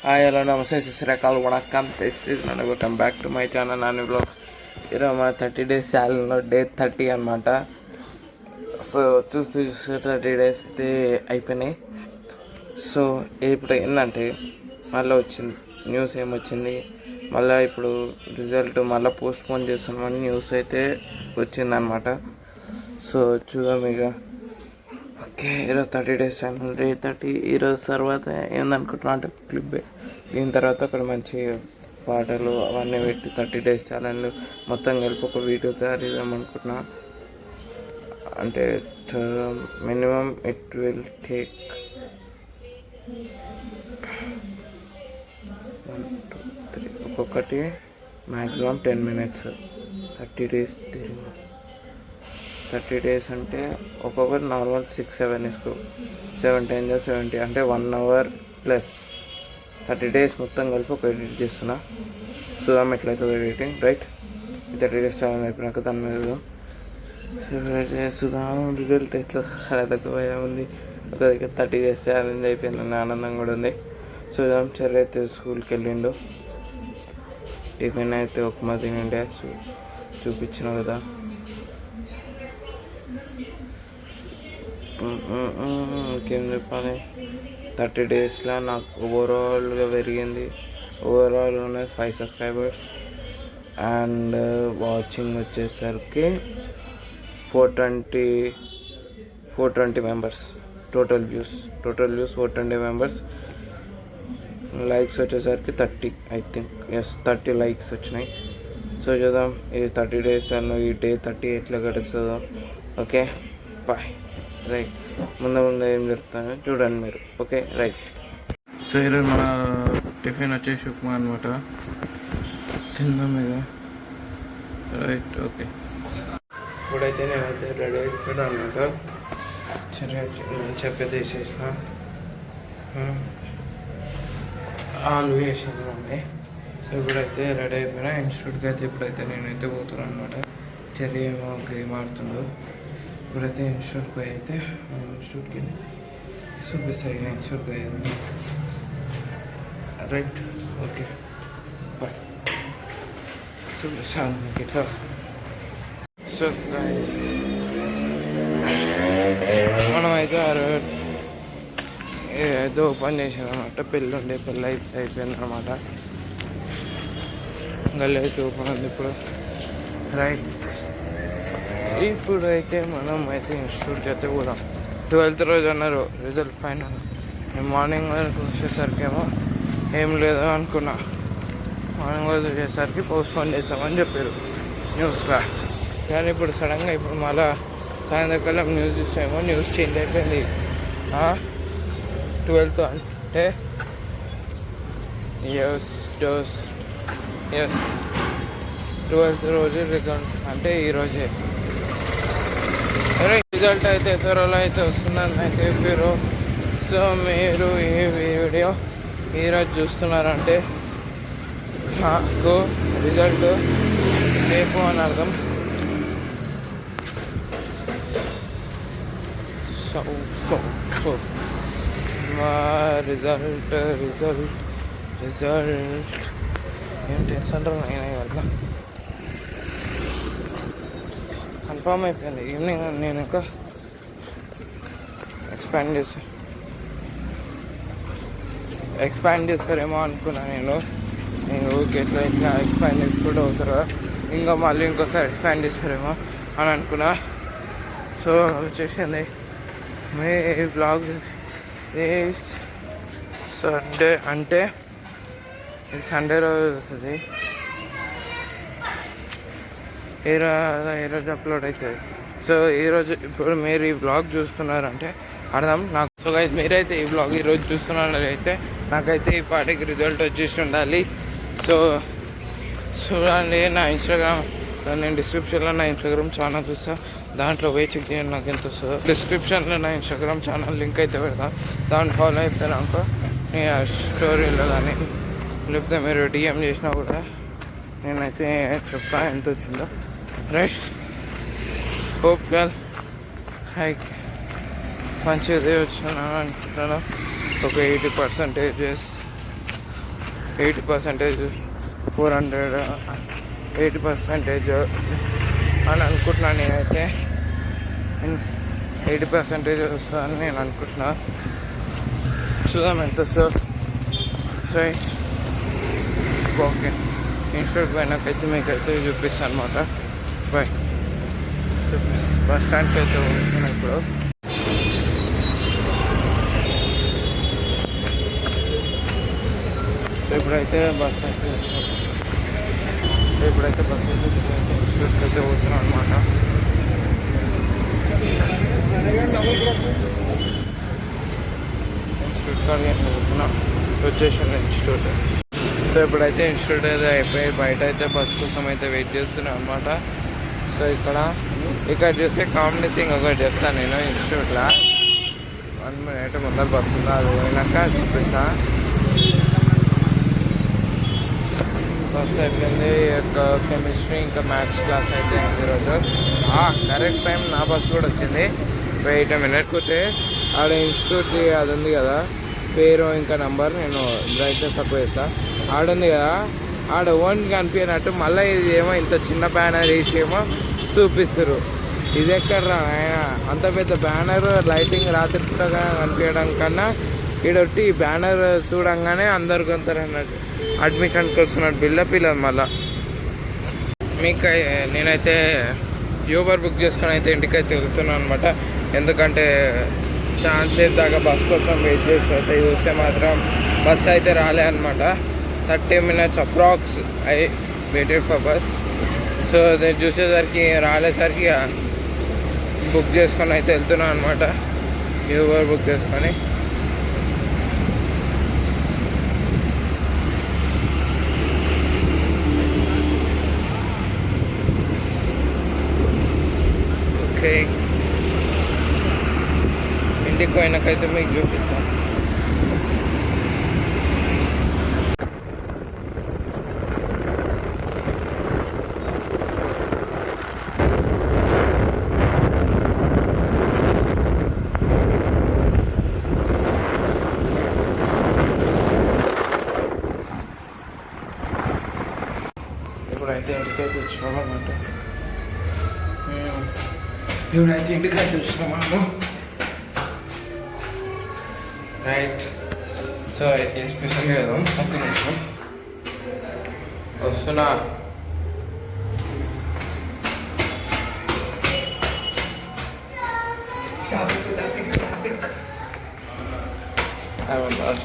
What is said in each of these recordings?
Hi hello నమస్తే శ్రీకాల్ వణక్కం దిస్ ఈజ్ నన్ను welcome back to my channel Nani vlogs. ఈరోజు మన 30 days ఛానల్లో డే 30 అనమాట. సో చూస్తూ 30 days అయితే అయిపోయినాయి. సో ఇప్పుడు ఏంటంటే మళ్ళీ వచ్చింది న్యూస్ ఏమొచ్చింది, మళ్ళీ ఇప్పుడు రిజల్ట్ మళ్ళీ పోస్ట్పోన్ చేస్తున్నామని న్యూస్ అయితే వచ్చిందనమాట. సో చూద్దాం ఇక. ఓకే, ఈరోజు 30 days ఛానల్ డే 30. ఈరోజు తర్వాత ఏందనుకుంటున్నా అంటే క్లిప్ దీని తర్వాత అక్కడ మంచి పాటలు అవన్నీ పెట్టి 30 days ఛానల్ మొత్తం కలిపి ఒక వీడియో తయారు చేద్దామనుకుంటున్నా. అంటే మినిమం ఇట్ విల్ టేక్ 1 2 3 ఒక్కొక్కటి మ్యాక్సిమం 10 minutes. 30 days 30 days అంటే ఒక్కొక్కటి నార్మల్ 6-7 ఇసుకో 7 10 70 అంటే 1 hour ప్లస్ 30 days మొత్తం కలిపి ఒక ఎడిట్ చేస్తున్నా. చూద్దాం ఎట్లయితే ఎడిటింగ్ రైట్. 30 days ఛానల్ అయిపోయినాక దాని మీద చూద్దాం రిజల్ట్ ఎట్లా భయం ఉంది. ఒక దగ్గర 30 days ఛాలెంజ్ అయిపోయిందని ఆనందం కూడా ఉంది. చూద్దాం. చెర్రీ అయితే స్కూల్కి వెళ్ళిండు. టిఫిన్ అయితే ఉప్మా తినిండే చూపించిన కదా. ఇంకేం చెప్పాలి. 30 daysలో నాకు ఓవరాల్గా పెరిగింది. ఓవరాల్ ఉన్నది 5 subscribers అండ్ వాచింగ్ వచ్చేసరికి 420 members. Total views 420 members. Likes వచ్చేసరికి 30 ఐ థింక్ 30 likes వచ్చినాయి. సో చూద్దాం ఈ 30 days అన్న ఈ డే 30 ఎట్లా గడుస్తుందో. Okay bye. రైట్, ముందు ఏం చెప్తాను చూడండి మీరు. Okay right. సో ఈరోజు మన టిఫిన్ వచ్చేసి ఉప్మా అనమాట. తిందాం ఇక. Right okay. ఇప్పుడైతే నేనైతే రెడీ అయిపోయాను అనమాట. చెప్పే తీసేసిన ఆలు వేసాను అండి. సో ఇప్పుడైతే రెడీ అయిపోయినా ఇన్స్టిట్యూట్కి అయితే ఇప్పుడైతే నేనైతే పోతున్నాను అనమాట. చెర్రీ ఏమో గేమ్ ఆడుతుందో. ఇప్పుడైతే ఇన్స్టిట్యూట్కి అయితే ఇన్స్టిట్యూట్కి చూపిస్తాయి ఇన్స్టిట్యూట్కి అయింది. Right okay bye. చూపిస్తాను మీకు ఇట్లా. సో గైస్ మనమైతే ఏదో ఓపెన్ చేసాం అనమాట. పెళ్ళి ఉండే పెళ్ళి అయిపోయింది అనమాట. గల్లి అయితే ఓపెన్ ఉంది ఇప్పుడు. రైట్, ఇప్పుడు అయితే మనం అయితే ఇన్స్టిట్యూట్కి అయితే పోదాం. 12th రోజు అన్నారు రిజల్ట్ ఫైనల్. నేను మార్నింగ్ వరకు వచ్చేసరికి ఏమో ఏం లేదు అనుకున్నా. మార్నింగ్ వరకు వచ్చేసరికి పోస్ట్పోన్ చేస్తామని చెప్పారు న్యూస్లో. కానీ ఇప్పుడు సడన్గా ఇప్పుడు మళ్ళీ సాయంత్రకాలం న్యూస్ చూసామో న్యూస్ చేంజ్ అయిపోయింది. 12th అంటే ఎస్ 12th రోజు రిజల్ట్ అంటే ఈరోజే. రిజల్ట్ అయితే త్వరలో అయితే వస్తుందని అయితే చెప్పారు. సో మీరు ఈ వీడియో ఈరోజు చూస్తున్నారంటే నాకు రిజల్ట్ రేపు అని అర్థం. సో మా రిజల్ట్ ఏం టెన్షన్ అయినాయి కదా. కన్ఫర్మ్ అయిపోయింది. ఈవినింగ్ నేను ఇంకా ఎక్స్పాండ్ చేస్తారేమో అనుకున్నా. నేను ఓకే ఎట్లా ఎక్స్పాండ్ చేసుకుంటూ అవుతారా, ఇంకా మళ్ళీ ఇంకోసారి ఎక్స్పాండ్ చేస్తారేమో అని అనుకున్నా. సో వచ్చేసింది మీ బ్లాగ్ సండే అంటే ఇది సండే రోజు వస్తుంది. ఈరోజు అప్లోడ్ అవుతుంది. సో ఈరోజు ఇప్పుడు మీరు ఈ బ్లాగ్ చూస్తున్నారంటే అర్థం నాకు. సో గైస్ మీరైతే ఈ బ్లాగ్ ఈరోజు చూస్తున్నారైతే నాకైతే ఈ పార్టీకి రిజల్ట్ వచ్చేసి ఉండాలి. సో చూడండి నా ఇన్స్టాగ్రామ్, నేను డిస్క్రిప్షన్లో నా ఇన్స్టాగ్రామ్ ఛానల్ చూస్తాను. దాంట్లో పోయి చెక్ చేయండి నాకు ఎంత వస్తుందో. డిస్క్రిప్షన్లో నా ఇన్స్టాగ్రామ్ ఛానల్ లింక్ అయితే పెడతాను. దాన్ని ఫాలో అయిపోయినాక నేను స్టోరీలో కానీ లేకపోతే మీరు డిఎం చేసినా కూడా నేనైతే చెప్తా ఎంత వచ్చిందో. రైట్, హోప్ గర్ల్ హైక్ మంచిగా వచ్చినా అనుకుంటాను. ఒక 80% 80%, 400, 80% అని అనుకుంటున్నాను. నేనైతే 80% వస్తుందని నేను అనుకుంటున్నా. చూద్దాం ఎంత వస్తుందో. Right, okay. ఇన్స్టిట్యూట్ పోయినాకైతే మీకైతే చూపిస్తాను అనమాట. బాయ్. బస్ స్టాండ్కి అయితే వస్తున్నాను ఇప్పుడు. సో ఇప్పుడైతే బస్ అయితే ఇన్స్టిట్యూట్కి అయితే పోతున్నాను అనమాట. ఇన్స్టిట్యూట్ కాడికి పోతున్నా, వచ్చేసాను ఇన్స్టిట్యూట్. సో ఇప్పుడైతే ఇన్స్టిట్యూట్ అయితే అయిపోయి బయట అయితే బస్ కోసం అయితే వెయిట్ చేస్తున్నాను అనమాట. సో ఇక్కడ చూస్తే కామెడీ థింగ్ ఒకటి చెప్తాను నేను. ఇన్స్టిట్యూట్లో 1 minute ముందర బస్సు ఉందా, అది పోయినాక చూపిస్తా. బస్ అయిపోయింది. కెమిస్ట్రీ ఇంకా మ్యాథ్స్ క్లాస్ అయితే అయింది ఈరోజు. కరెక్ట్ టైం నా బస్సు కూడా వచ్చింది. 8 minutes కొట్టే ఆడ ఇన్స్టిట్యూట్ అది ఉంది కదా, పేరు ఇంకా నంబర్ నేను బ్రైట్నెస్ తక్కువ చేస్తాను. ఆడుంది కదా, ఆడ ఓన్ కనిపించినట్టు మళ్ళీ ఇది ఏమో ఇంత చిన్న బ్యానర్ వేసి ఏమో చూపిస్తారు. ఇది ఎక్కడరా ఆయన, అంత పెద్ద బ్యానర్ లైటింగ్ రాత్రి పూట కనిపించడం కన్నా ఈడొట్టి ఈ బ్యానర్ చూడంగానే అందరు కొంటారు అన్నట్టు. అడ్మిషన్కి వస్తున్నట్టు బిల్డప్ లేదు. మళ్ళీ మీకు నేనైతే యూబర్ బుక్ చేసుకొని అయితే ఇంటికైతే వెళ్తున్నాను అనమాట. ఎందుకంటే ఛాన్స్ దాకా బస్ కోసం వెయిట్ చేసి అయితే చూస్తే మాత్రం బస్ అయితే రాలే అనమాట. 30 minutes approx I waited for bus. So నేను చూసేసరికి రాలేసరికి బుక్ చేసుకొని అయితే వెళ్తున్నాను అనమాట. యూబర్ బుక్ చేసుకొని. ఓకే, ఇంటికి పోయినాకైతే మీకు చూపిస్తాను. ఇప్పుడైతే ఇంటికైతే వచ్చినాం అన్నమాట. రైట్. సో ఇది స్పెషల్ కదా, ఒక్క నిమిషం వస్తున్నా.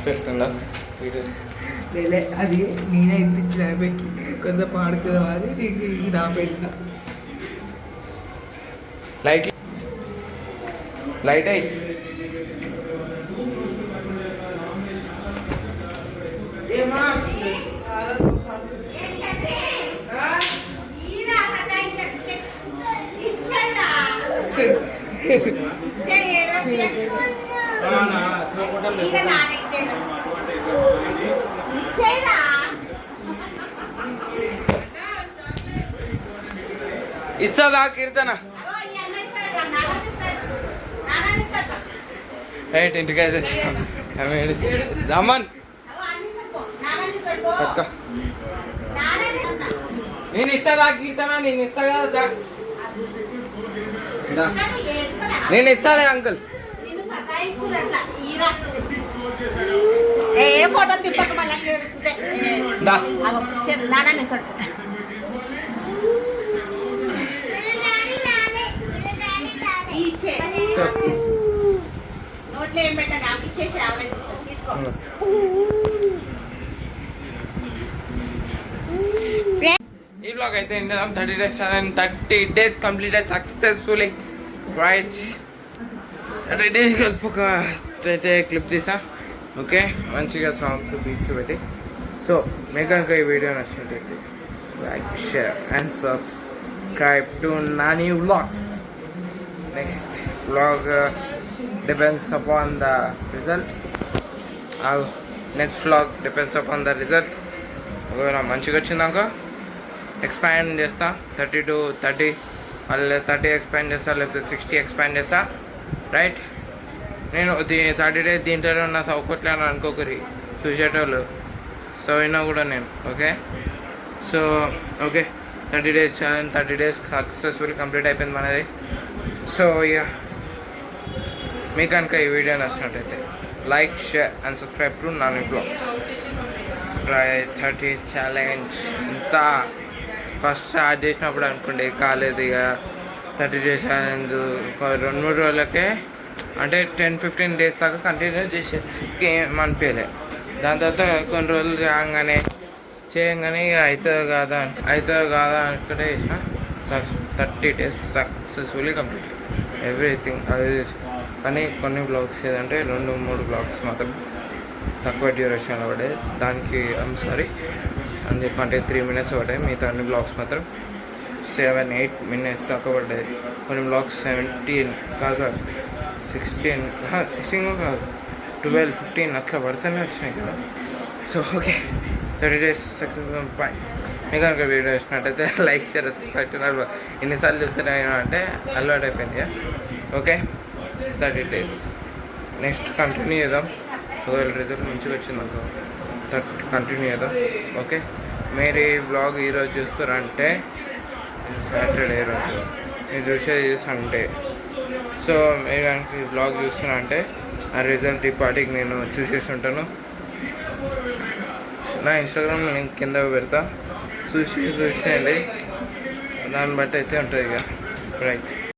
పెడుతుందా అది నేనే ఇప్పించిన అయిపోయి కొంత పాడుతుందా అని నీకు ఇది ఆపెట్టిన. లైట్ అయి ఇస్తుందా కీర్తన? రైట్, ఇంటికైతే వచ్చాం. రమ్మన్ పట్టుకో. నేను ఇస్తుందా కీర్తన? నేను ఇస్తా కదా, నేను ఇస్తాలే అంకుల్. ఏ ఫోటో తిప్పక మళ్ళీ నోట్లో ఏం పెట్టా నాకు ఇచ్చేసి తీసుకో. ఈ బ్లాగ్ అయితే 30 days challenge, 30 days completed successfully. Rice ready కలిపి అయితే క్లిప్ తీసా. ఓకే, మంచిగా సాంగ్స్ బీట్స్ పెట్టి. సో మీకు కనుక ఈ వీడియో నచ్చినట్టయితే like, share and subscribe to Nani vlogs. Next vlog depends upon the result. Next vlog depends upon the result. ఒకవేళ మంచిగా వచ్చిందాక ఎక్స్పాండ్ చేస్తా, 30 to 30, మళ్ళీ 30 ఎక్స్పాండ్ చేస్తా, లేకపోతే 60 ఎక్స్పాండ్ చేస్తా. రైట్, నేను 30 days దీంట్లో ఉన్న సౌకర్యాలు అనుకోకరి చూసేటోళ్ళు. సో అయినా కూడా నేను okay. So okay 30 days challenge 30 days successful complete అయిపోయింది మనది. సో ఇక మీకు కనుక ఈ వీడియో నచ్చినట్టయితే like share and subscribe to Nani vlogs. 30 challenge ఇంత ఫస్ట్ స్టార్ట్ చేసినప్పుడు అనుకోండి కాలేదు. ఇక 30 days ఛాలెంజ్ ఒక 2-3 రోజులకే అంటే 10-15 days దాకా కంటిన్యూ చేసే ఏం అనిపించలే. దాని తర్వాత కొన్ని రోజులు చేయంగానే ఇక అవుతుందో కాదా అనుకుంటే చేసిన 30 days సక్సెస్ఫుల్లీ కంప్లీట్ ఎవ్రీథింగ్. అది కానీ కొన్ని బ్లాగ్స్ ఏదంటే 2-3 బ్లాగ్స్ మాత్రం తక్కువ డ్యూరేషన్లో పడ్డాయి. దానికి ఐమ్ సారీ అని చెప్పంటే 3 minutes పడ్డాయి. మిగతా అన్ని బ్లాగ్స్ మాత్రం 7-8 minutes దాకా పడ్డాయి. కొన్ని బ్లాగ్స్ 17 కాదు 16 కాదు 12-15 అట్లా పడుతూనే వచ్చినాయి కదా. So okay 30 days successful bye. మీకు కనుక వీడియో వచ్చినట్టయితే లైక్ షేర్ సబ్స్క్రైబ్. ఎన్నిసార్లు చూస్తున్నాను అంటే అలవాటు అయిపోయింది. ఓకే 30 days నెక్స్ట్ కంటిన్యూ చేద్దాం. ఒకవేళ రిజల్ట్ మంచిగా వచ్చింది అనుకో కంటిన్యూ చేద్దాం. ఓకే మీరు ఈ బ్లాగ్ ఈరోజు చూస్తారంటే సాటర్డే రోజు మీరు చూసేది సండే. సో మీరు కనుక ఈ బ్లాగ్ చూస్తున్నారంటే ఆ రిజల్ట్ ఈ పార్టీకి నేను చూసేసి ఉంటాను. నా ఇన్స్టాగ్రామ్ లింక్ కింద పెడతా చూసేయండి. దాన్ని బట్టి అయితే ఉంటుంది ఇక రైట్.